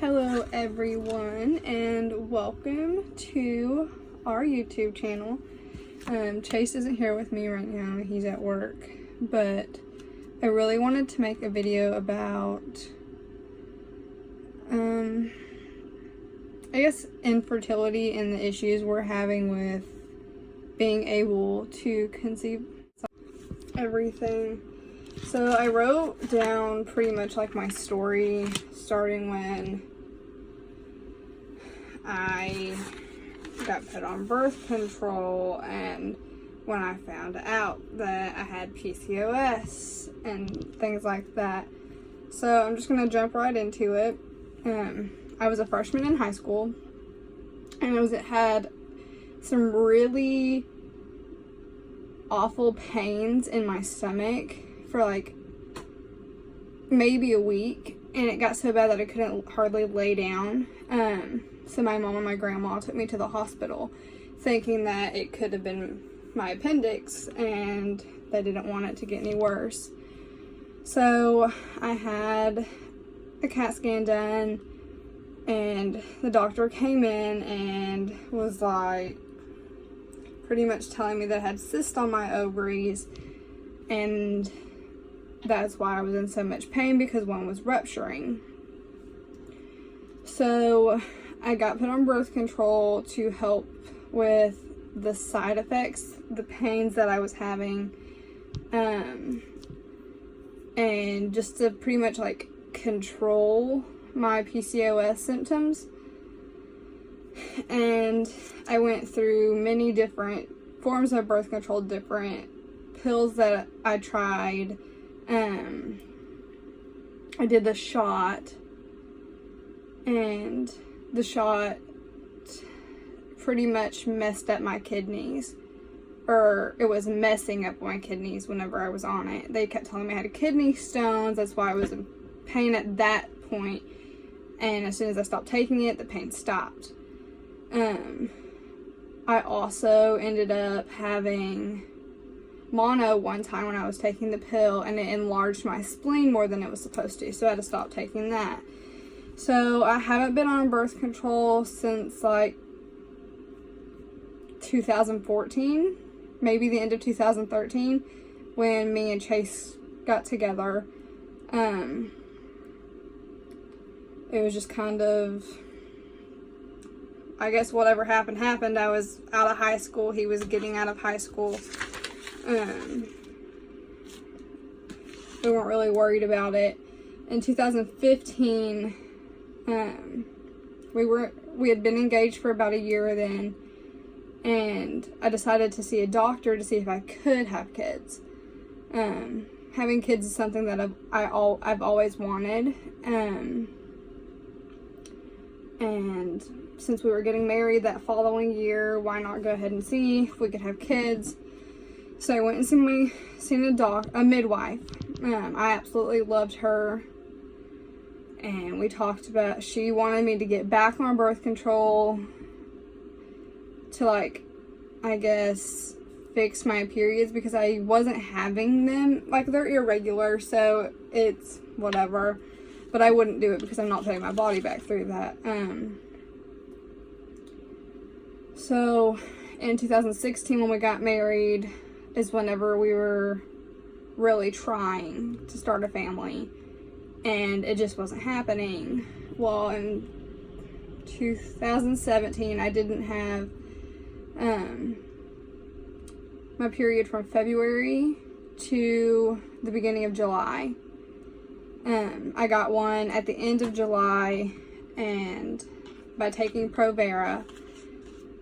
Hello everyone, and welcome to our YouTube channel. Chase isn't here with me right now, he's at work, but I really wanted to make a video about I guess infertility and the issues we're having with being able to conceive everything. So I wrote down pretty much like my story starting when I got put on birth control and when I found out that I had PCOS and things like that. So I'm just gonna jump right into it. I was a freshman in high school and it had some really awful pains in my stomach for like maybe a week, and it got so bad that I couldn't hardly lay down. So my mom and my grandma took me to the hospital thinking that it could have been my appendix and they didn't want it to get any worse. So I had a CAT scan done and the doctor came in and was like pretty much telling me that I had cysts on my ovaries, and that's why I was in so much pain, because one was rupturing. So I got put on birth control to help with the side effects, the pains that I was having, and just to pretty much like control my PCOS symptoms. And I went through many different forms of birth control, different pills that I tried. I did the shot, and the shot pretty much messed up my kidneys, or it was messing up my kidneys whenever I was on it. They kept telling me I had kidney stones. That's why I was in pain at that point. And as soon as I stopped taking it, the pain stopped. I also ended up having mono one time when I was taking the pill, and it enlarged my spleen more than it was supposed to, so I had to stop taking that. So I haven't been on birth control since like 2014, maybe the end of 2013, when me and Chase got together. It was just kind of, I guess whatever happened. I was out of high school, he was getting out of high school. We weren't really worried about it. In 2015, we had been engaged for about a year then, and I decided to see a doctor to see if I could have kids. Having kids is something that I've always wanted, and since we were getting married that following year, why not go ahead and see if we could have kids? So I went and seen a midwife. I absolutely loved her, and we talked about, she wanted me to get back on birth control to, like, I guess fix my periods, because I wasn't having them. Like, they're irregular, so it's whatever, but I wouldn't do it because I'm not putting my body back through that. So in 2016, when we got married, is whenever we were really trying to start a family, and it just wasn't happening. Well, in 2017, I didn't have my period from February to the beginning of July. I got one at the end of July, and by taking Provera.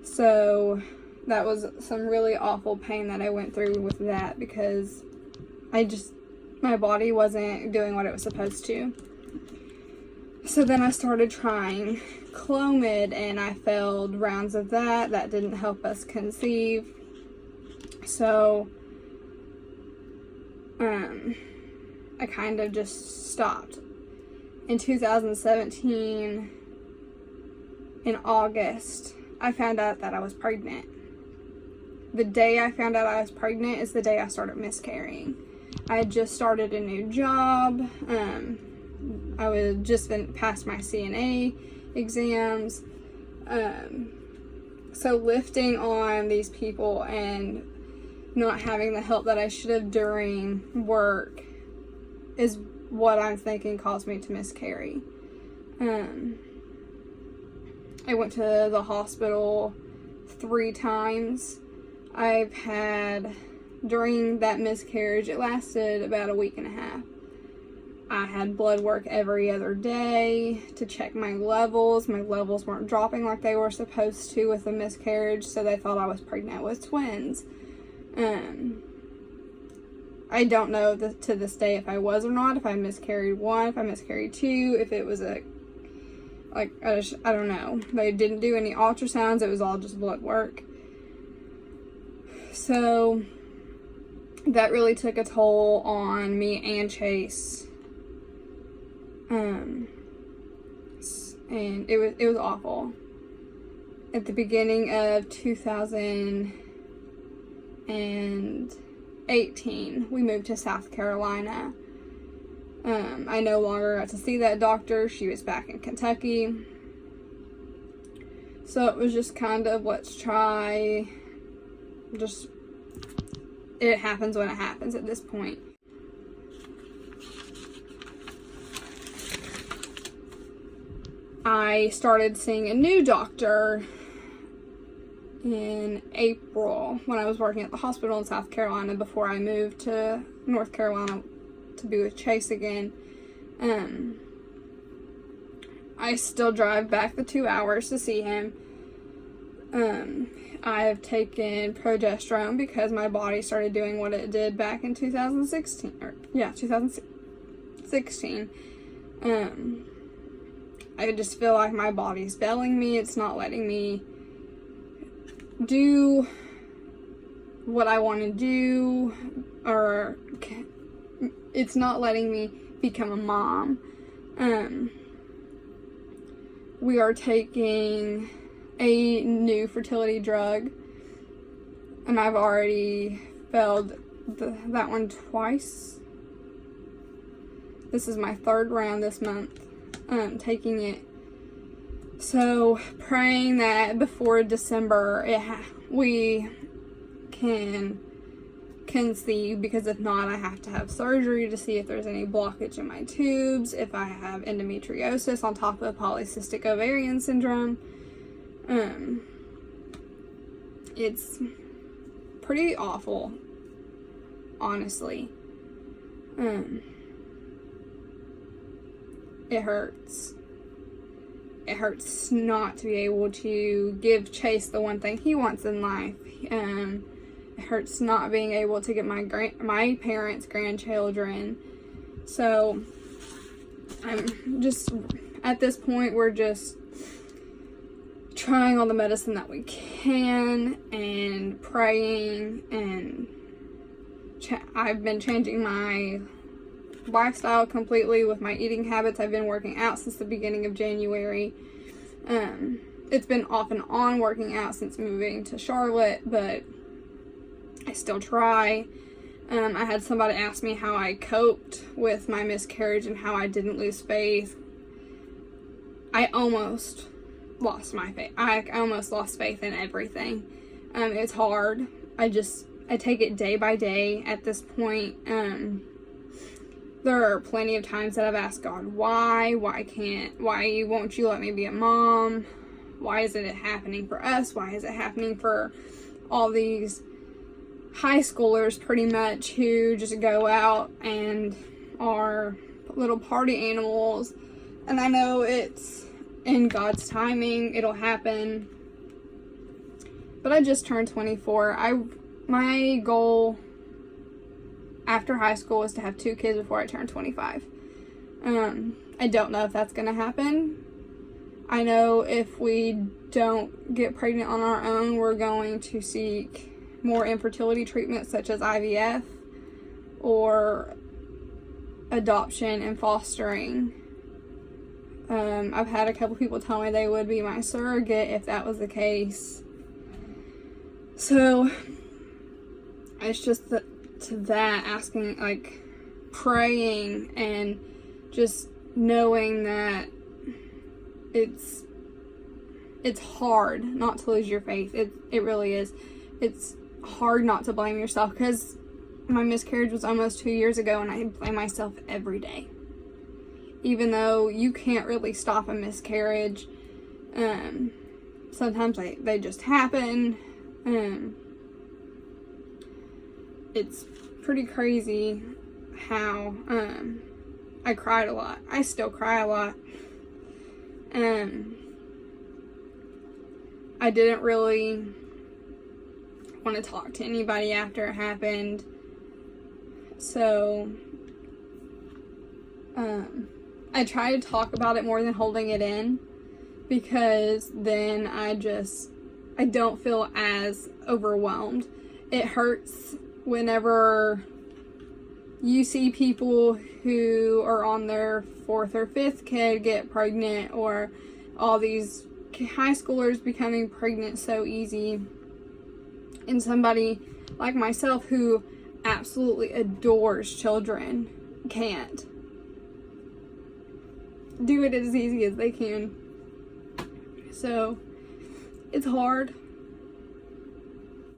So that was some really awful pain that I went through with that, because my body wasn't doing what it was supposed to. So then I started trying Clomid, and I failed rounds of that. That didn't help us conceive. So I kind of just stopped. In 2017, in August, I found out that I was pregnant. The day I found out I was pregnant is the day I started miscarrying. I had just started a new job. I was just been past my CNA exams. So lifting on these people and not having the help that I should have during work is what I'm thinking caused me to miscarry. I went to the hospital 3 times. I've had, during that miscarriage, it lasted about a week and a half. I had blood work every other day to check my levels. My levels weren't dropping like they were supposed to with a miscarriage, so they thought I was pregnant with twins. I don't know to this day if I was or not, if I miscarried 1, if I miscarried 2, if it was I don't know. They didn't do any ultrasounds, it was all just blood work. So that really took a toll on me and Chase. And it was awful. At the beginning of 2018, we moved to South Carolina. I no longer got to see that doctor. She was back in Kentucky. So it was just kind of, let's try, just, it happens when it happens at this point. I started seeing a new doctor in April when I was working at the hospital in South Carolina before I moved to North Carolina to be with Chase again. I still drive back the 2 hours to see him. I have taken progesterone because my body started doing what it did back in 2016. I just feel like my body's failing me. It's not letting me do what I want to do, or it's not letting me become a mom. We are taking a new fertility drug, and I've already failed that one twice. This is my 3rd round this month, taking it. So praying that before December we can conceive, because if not, I have to have surgery to see if there's any blockage in my tubes, if I have endometriosis on top of polycystic ovarian syndrome. It's pretty awful, honestly. It hurts. It hurts not to be able to give Chase the one thing he wants in life. It hurts not being able to get my parents' grandchildren. So I'm just, at this point, we're just trying all the medicine that we can and praying, and I've been changing my lifestyle completely with my eating habits. I've been working out since the beginning of January. It's been off and on working out since moving to Charlotte, but I still try. I had somebody ask me how I coped with my miscarriage and how I didn't lose faith. I almost lost my faith. I almost lost faith in everything. It's hard. I take it day by day at this point. There are plenty of times that I've asked God, why won't you let me be a mom? Why isn't it happening for us? Why is it happening for all these high schoolers pretty much who just go out and are little party animals? And I know it's in God's timing, it'll happen. But I just turned 24. My goal after high school was to have 2 kids before I turned 25. I don't know if that's going to happen. I know if we don't get pregnant on our own, we're going to seek more infertility treatments such as IVF or adoption and fostering. I've had a couple people tell me they would be my surrogate if that was the case. So it's just asking, like, praying and just knowing that it's hard not to lose your faith. It really is. It's hard not to blame yourself, because my miscarriage was almost 2 years ago and I blame myself every day. Even though you can't really stop a miscarriage, sometimes they just happen. It's pretty crazy how I cried a lot. I still cry a lot. I didn't really want to talk to anybody after it happened. So, I try to talk about it more than holding it in, because then I don't feel as overwhelmed. It hurts whenever you see people who are on their 4th or 5th kid get pregnant, or all these high schoolers becoming pregnant so easy, and somebody like myself who absolutely adores children can't do it as easy as they can. So it's hard.